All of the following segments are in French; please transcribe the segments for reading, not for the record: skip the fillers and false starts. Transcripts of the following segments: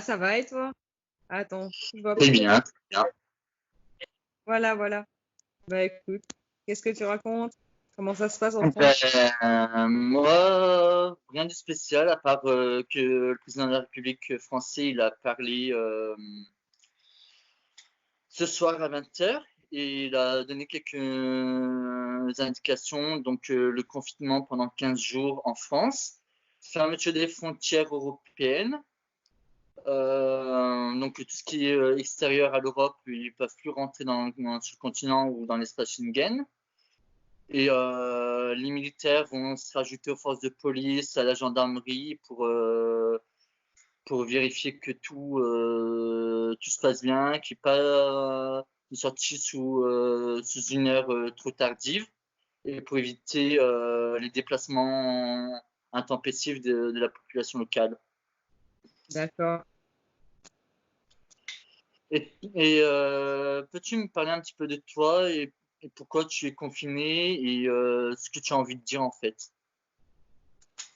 ça va et toi? Attends, tu vois Très plus. bien, très bien. Voilà, voilà. Bah écoute, qu'est-ce que tu racontes? Comment ça se passe en Ben, France? moi, rien de spécial, à part que le président de la République français, il a parlé ce soir à 20h et il a donné quelques indications. Donc, le confinement pendant 15 jours en France, fermeture des frontières européennes. Donc, tout ce qui est extérieur à l'Europe, ils ne peuvent plus rentrer sur le continent ou dans l'espace Schengen. Et les militaires vont se rajouter aux forces de police, à la gendarmerie pour vérifier que tout se passe bien, qu'il n'y ait pas une sortie sous une heure trop tardive et pour éviter les déplacements intempestifs de la population locale. D'accord. Et peux-tu me parler un petit peu de toi et pourquoi tu es confiné et ce que tu as envie de dire en fait?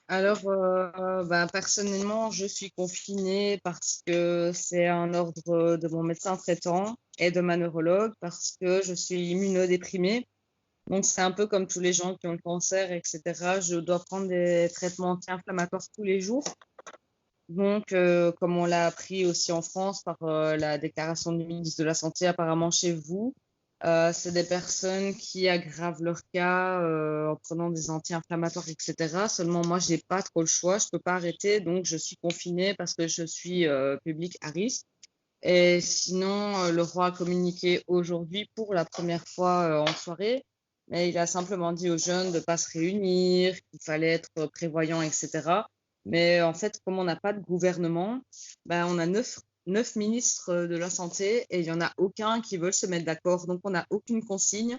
Alors, ben, personnellement, je suis confinée parce que c'est un ordre de mon médecin traitant et de ma neurologue parce que je suis immunodéprimée. Donc, c'est un peu comme tous les gens qui ont le cancer, etc. Je dois prendre des traitements anti-inflammatoires tous les jours. Donc, comme on l'a appris aussi en France par la déclaration du ministre de la Santé, apparemment chez vous, c'est des personnes qui aggravent leur cas en prenant des anti-inflammatoires, etc. Seulement, moi, j'ai pas trop le choix, je peux pas arrêter, donc je suis confinée parce que je suis public à risque. Et sinon, le roi a communiqué aujourd'hui pour la première fois en soirée, mais il a simplement dit aux jeunes de ne pas se réunir, qu'il fallait être prévoyant, etc. Mais en fait, comme on n'a pas de gouvernement, ben, on a neuf ministres de la Santé et il n'y en a aucun qui veulent se mettre d'accord. Donc, on n'a aucune consigne,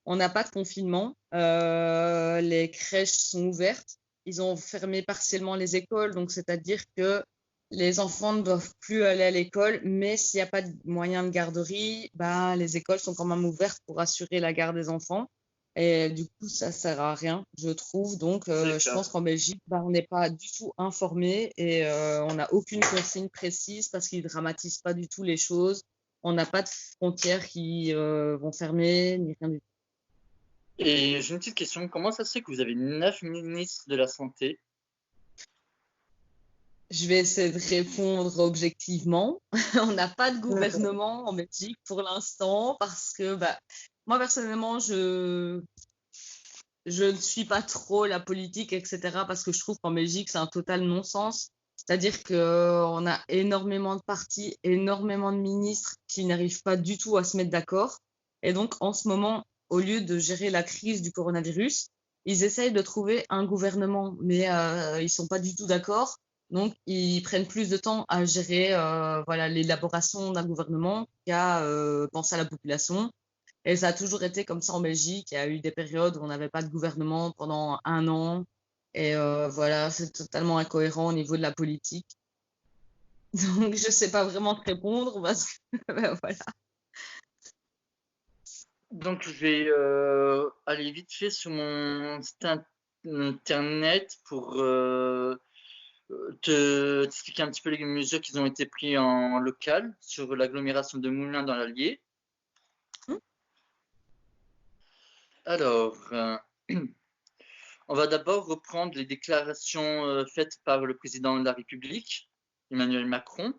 on n'a pas de confinement. Les crèches sont ouvertes. Ils ont fermé partiellement les écoles, donc c'est-à-dire que les enfants ne doivent plus aller à l'école, mais s'il n'y a pas de moyen de garderie, ben, les écoles sont quand même ouvertes pour assurer la garde des enfants. Et du coup, ça sert à rien, je trouve. Donc, je D'accord. pense qu'en Belgique, ben, on n'est pas du tout informé et on n'a aucune consigne précise parce qu'ils dramatisent pas du tout les choses. On n'a pas de frontières qui vont fermer, ni rien du tout. Et j'ai une petite question, comment ça se fait que vous avez 9 ministres de la santé? Je vais essayer de répondre objectivement. On n'a pas de gouvernement en Belgique pour l'instant parce que bah, moi personnellement, je ne suis pas trop la politique, etc. parce que je trouve qu'en Belgique, c'est un total non-sens. C'est-à-dire qu'on a énormément de partis, énormément de ministres qui n'arrivent pas du tout à se mettre d'accord. Et donc, en ce moment, au lieu de gérer la crise du coronavirus, ils essayent de trouver un gouvernement, mais ils sont pas du tout d'accord. Donc, ils prennent plus de temps à gérer voilà, l'élaboration d'un gouvernement qu'à penser à la population. Et ça a toujours été comme ça en Belgique. Il y a eu des périodes où on n'avait pas de gouvernement pendant un an. Et voilà, c'est totalement incohérent au niveau de la politique. Donc, je ne sais pas vraiment te répondre parce que ben, voilà. Donc, je vais aller vite fait sur mon site internet pour t'expliquer un petit peu les mesures qui ont été prises en local sur l'agglomération de Moulins dans l'Allier. Alors, on va d'abord reprendre les déclarations faites par le président de la République, Emmanuel Macron.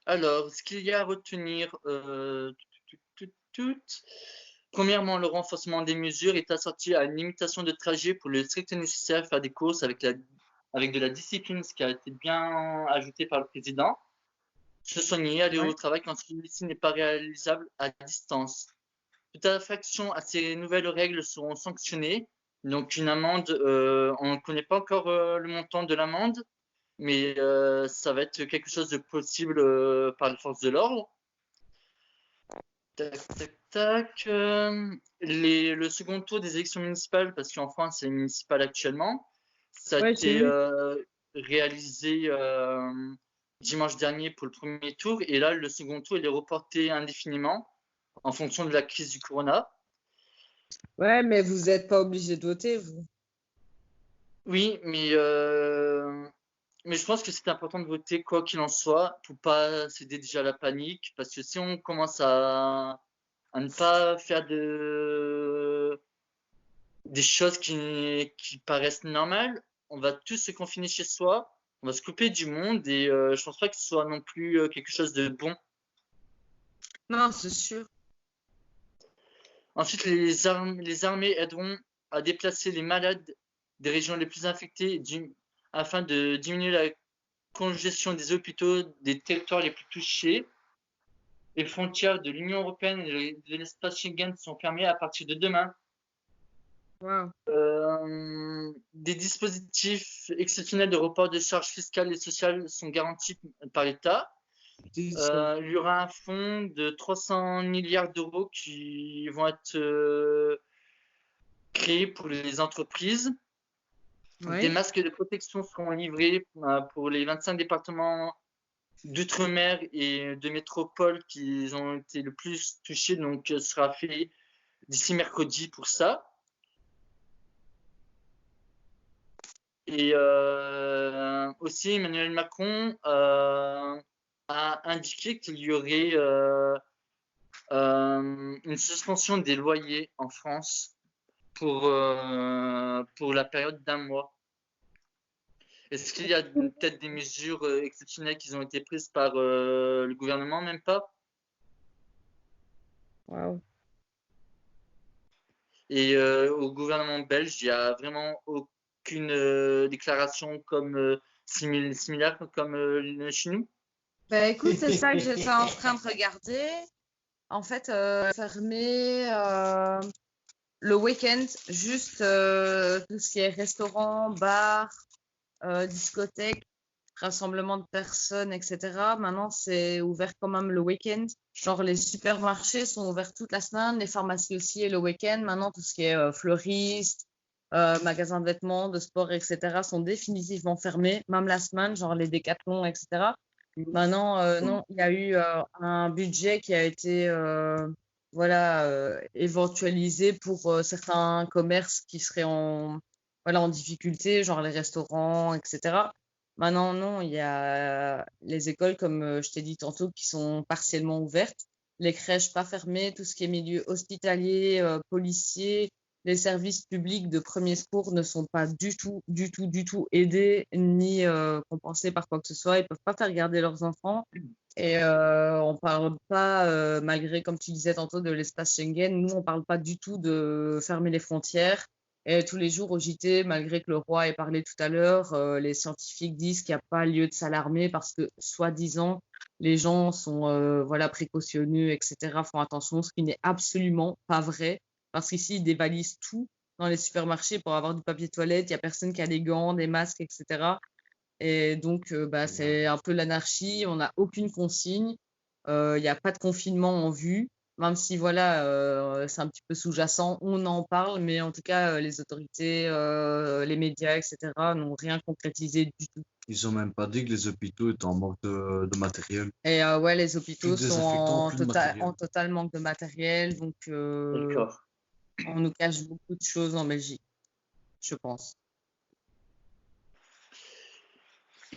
Alors, ce qu'il y a à retenir, premièrement, le renforcement des mesures est assorti à une limitation de trajet pour le strict nécessaire, faire des courses avec de la discipline, ce qui a été bien ajouté par le président. Se soigner, aller Ouais. au travail quand celui-ci n'est pas réalisable à distance. Toute infraction à ces nouvelles règles seront sanctionnées. Donc une amende, on ne connaît pas encore le montant de l'amende, mais ça va être quelque chose de possible par les forces de l'ordre. Tac, tac, tac. Le second tour des élections municipales, parce qu'en France, c'est municipal actuellement, ça a Ouais, j'ai été vu. réalisé dimanche dernier pour le premier tour. Et là, le second tour, il est reporté indéfiniment en fonction de la crise du corona. Ouais, mais vous n'êtes pas obligé de voter, vous. Oui, mais Mais je pense que c'est important de voter quoi qu'il en soit pour pas céder déjà à la panique. Parce que si on commence à ne pas faire des choses qui paraissent normales, on va tous se confiner chez soi, on va se couper du monde et je pense pas que ce soit non plus quelque chose de bon. Non, c'est sûr. Ensuite, les armées aideront à déplacer les malades des régions les plus infectées afin de diminuer la congestion des hôpitaux des territoires les plus touchés. Les frontières de l'Union européenne et de l'espace Schengen sont fermées à partir de demain. Wow. Des dispositifs exceptionnels de report de charges fiscales et sociales sont garantis par l'État. Il y aura un fonds de 300 milliards d'euros qui vont être créés pour les entreprises. Ouais. Des masques de protection seront livrés pour les 25 départements d'outre-mer et de métropole qui ont été le plus touchés. Donc, ce sera fait d'ici mercredi pour ça. Et aussi, Emmanuel Macron a indiqué qu'il y aurait une suspension des loyers en France pour la période d'un mois. Est-ce qu'il y a peut-être des mesures exceptionnelles qui ont été prises par le gouvernement? Même pas. Wow. Et au gouvernement belge, il n'y a vraiment aucune déclaration comme similaire comme chez nous. Bah écoute, c'est ça que j'étais en train de regarder. En fait, fermer le week-end, juste tout ce qui est restaurant, bar, discothèque, rassemblement de personnes, etc. Maintenant, c'est ouvert quand même le week-end. Genre, les supermarchés sont ouverts toute la semaine, les pharmacies aussi et le week-end. Maintenant, tout ce qui est fleuriste, magasins de vêtements, de sport, etc. sont définitivement fermés, même la semaine, genre les décathlons, etc. Maintenant, non, il y a eu un budget qui a été voilà, éventualisé pour certains commerces qui seraient voilà, en difficulté, genre les restaurants, etc. Maintenant, non, il y a les écoles, comme je t'ai dit tantôt, qui sont partiellement ouvertes, les crèches pas fermées, tout ce qui est milieu hospitalier, policier, les services publics de premier secours ne sont pas du tout aidés ni compensés par quoi que ce soit. Ils peuvent pas faire garder leurs enfants. Et on parle pas, malgré, comme tu disais tantôt, de l'espace Schengen, nous, on parle pas du tout de fermer les frontières. Et tous les jours au JT, malgré que le roi ait parlé tout à l'heure, les scientifiques disent qu'il n'y a pas lieu de s'alarmer parce que, soi-disant, les gens sont voilà, précautionneux, etc., font attention, ce qui n'est absolument pas vrai. Parce qu'ici, ils dévalisent tout dans les supermarchés pour avoir du papier toilette. Il n'y a personne qui a des gants, des masques, etc. Et donc, bah, c'est un peu l'anarchie. On n'a aucune consigne. Il n'y a pas de confinement en vue. Même si, voilà, c'est un petit peu sous-jacent, on en parle, mais en tout cas, les autorités, les médias, etc., n'ont rien concrétisé du tout. Ils ont même pas dit que les hôpitaux étaient en manque de matériel. Et ouais, les hôpitaux Plus de sont désinfectants, plus de matériel. en total manque de matériel, donc D'accord. on nous cache beaucoup de choses en Belgique, je pense.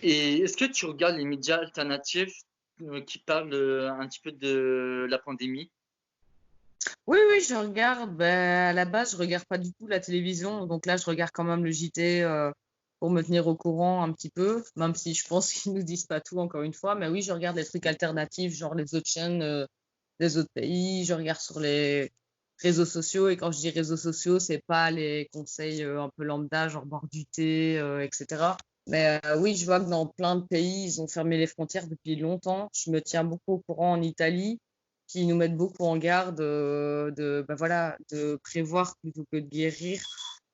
Et est-ce que tu regardes les médias alternatifs qui parlent un petit peu de la pandémie? Oui, oui, je regarde. Ben, à la base, je regarde pas du tout la télévision. Donc là, je regarde quand même le JT pour me tenir au courant un petit peu, même si je pense qu'ils nous disent pas tout, encore une fois. Mais oui, je regarde les trucs alternatifs, genre les autres chaînes des autres pays. Je regarde sur les réseaux sociaux. Et quand je dis réseaux sociaux, c'est pas les conseils un peu lambda, genre boire du thé, etc. Mais oui, je vois que dans plein de pays, ils ont fermé les frontières depuis longtemps. Je me tiens beaucoup au courant en Italie qui nous mettent beaucoup en garde ben voilà, de prévoir plutôt que de guérir,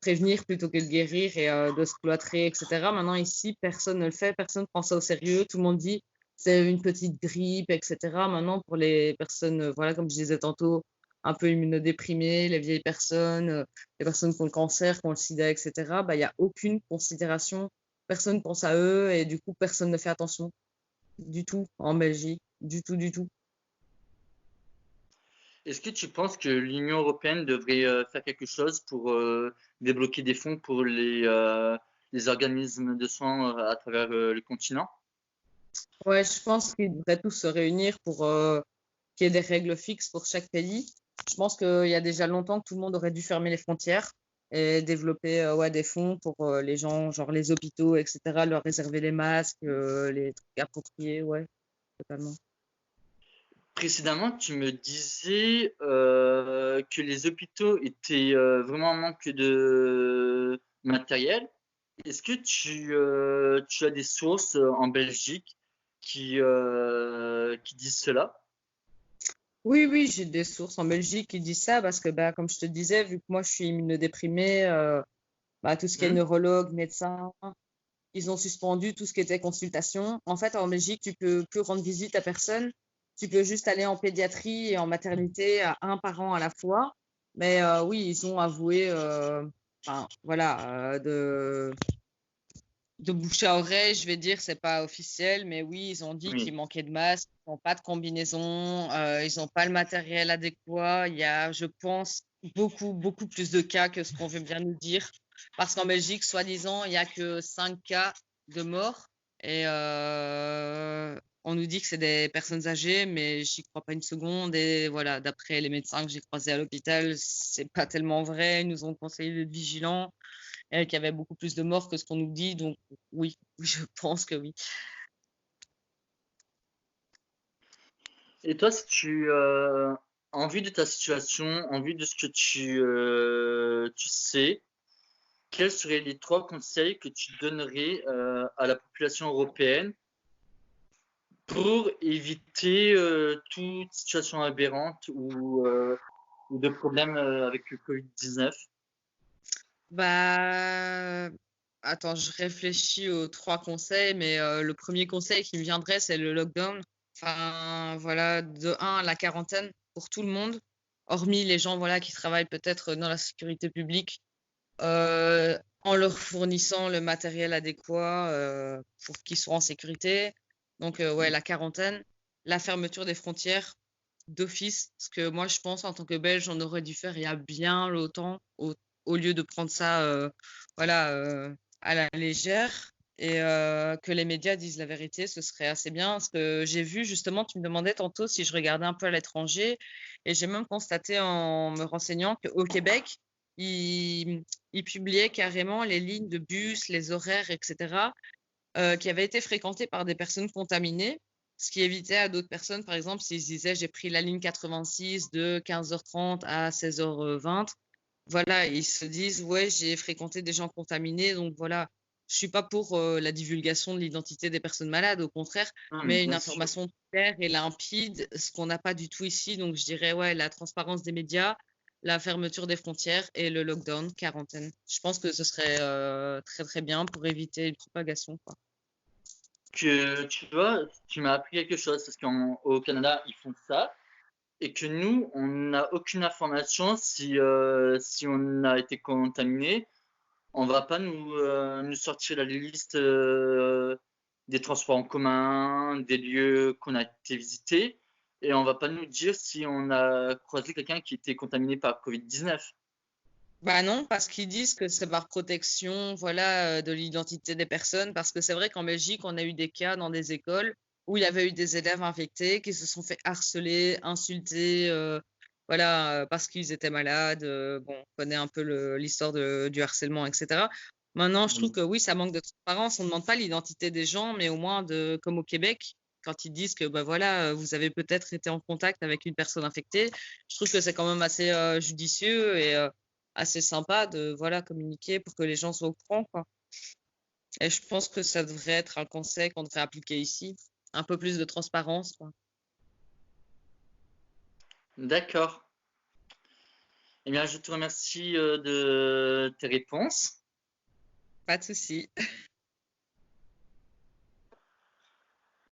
prévenir plutôt que de guérir et de se cloîtrer, etc. Maintenant, ici, personne ne le fait, personne ne prend ça au sérieux. Tout le monde dit c'est une petite grippe, etc. Maintenant, pour les personnes, voilà, comme je disais tantôt, un peu immunodéprimées, les vieilles personnes, les personnes qui ont le cancer, qui ont le sida, etc., bah, il n'y a aucune considération. Personne ne pense à eux et du coup, personne ne fait attention du tout en Belgique. Du tout, du tout. Est-ce que tu penses que l'Union européenne devrait faire quelque chose pour débloquer des fonds pour des organismes de soins à travers le continent? Ouais, je pense qu'ils devraient tous se réunir pour qu'il y ait des règles fixes pour chaque pays. Je pense qu'il y a déjà longtemps que tout le monde aurait dû fermer les frontières et développer ouais, des fonds pour les gens, genre les hôpitaux, etc., leur réserver les masques, les trucs appropriés, ouais, totalement. Précédemment, tu me disais que les hôpitaux étaient vraiment en manque de matériel. Est-ce que tu as des sources en Belgique qui disent cela? Oui, oui, j'ai des sources en Belgique qui disent ça parce que, bah, comme je te disais, vu que moi je suis immunodéprimée, bah, tout ce qui est Hmm. neurologue, médecin, ils ont suspendu tout ce qui était consultation. En fait, en Belgique, tu peux plus rendre visite à personne. Tu peux juste aller en pédiatrie et en maternité à un parent à la fois. Mais oui, ils ont avoué, enfin, voilà, de bouche à oreille, je vais dire, c'est pas officiel, mais oui, ils ont dit qu'il Oui. manquait de masques, ils n'ont pas de combinaison, ils n'ont pas le matériel adéquat. Il y a, je pense, beaucoup plus de cas que ce qu'on veut bien nous dire. Parce qu'en Belgique, soi-disant, il n'y a que 5 cas de mort. Et on nous dit que c'est des personnes âgées, mais j'y crois pas une seconde. Et voilà, d'après les médecins que j'ai croisés à l'hôpital, c'est pas tellement vrai. Ils nous ont conseillé d'être vigilants qu'il y avait beaucoup plus de morts que ce qu'on nous dit. Donc oui, je pense que oui. Et toi, si en vue de ta situation, en vue de ce que tu sais, quels seraient les 3 conseils que tu donnerais à la population européenne pour éviter toute situation aberrante ou de problème avec le Covid-19? Bah, attends, je réfléchis aux 3 conseils, mais le premier conseil qui me viendrait, c'est le lockdown. Enfin, voilà, de un, la quarantaine pour tout le monde, hormis les gens voilà, qui travaillent peut-être dans la sécurité publique, en leur fournissant le matériel adéquat pour qu'ils soient en sécurité. Donc, ouais, la quarantaine, la fermeture des frontières d'office, ce que moi je pense en tant que Belge, on aurait dû faire il y a bien longtemps, au lieu de prendre ça voilà, à la légère. Et que les médias disent la vérité, ce serait assez bien. Parce que j'ai vu justement, tu me demandais tantôt si je regardais un peu à l'étranger, et j'ai même constaté en me renseignant qu'au Québec, ils publiaient carrément les lignes de bus, les horaires, etc., qui avaient été fréquentées par des personnes contaminées, ce qui évitait à d'autres personnes, par exemple, s'ils disaient j'ai pris la ligne 86 de 15h30 à 16h20, voilà, ils se disent ouais, j'ai fréquenté des gens contaminés, donc voilà. Je suis pas pour la divulgation de l'identité des personnes malades, au contraire, Ah, mais mais une bien sûr. information claire et limpide, ce qu'on n'a pas du tout ici. Donc je dirais ouais, la transparence des médias, la fermeture des frontières et le lockdown, quarantaine. Je pense que ce serait très très bien pour éviter une propagation, quoi. Que tu vois, tu m'as appris quelque chose parce qu'au Canada, ils font ça et que nous, on n'a aucune information si on a été contaminé. On va pas nous sortir la liste des transports en commun, des lieux qu'on a été visités, et on va pas nous dire si on a croisé quelqu'un qui était contaminé par Covid-19. Bah non, parce qu'ils disent que c'est par protection, voilà, de l'identité des personnes. Parce que c'est vrai qu'en Belgique, on a eu des cas dans des écoles où il y avait eu des élèves infectés qui se sont fait harceler, insulter, voilà, parce qu'ils étaient malades. Bon, on connaît un peu l'histoire du harcèlement, etc. Maintenant, je trouve Oui. que oui, ça manque de transparence. On ne demande pas l'identité des gens, mais au moins comme au Québec, quand ils disent que bah voilà, vous avez peut-être été en contact avec une personne infectée, je trouve que c'est quand même assez judicieux et assez sympa de voilà communiquer pour que les gens soient au courant, quoi. Et je pense que ça devrait être un conseil qu'on devrait appliquer ici, un peu plus de transparence, quoi. D'accord. Eh bien, je te remercie de tes réponses. Pas de souci.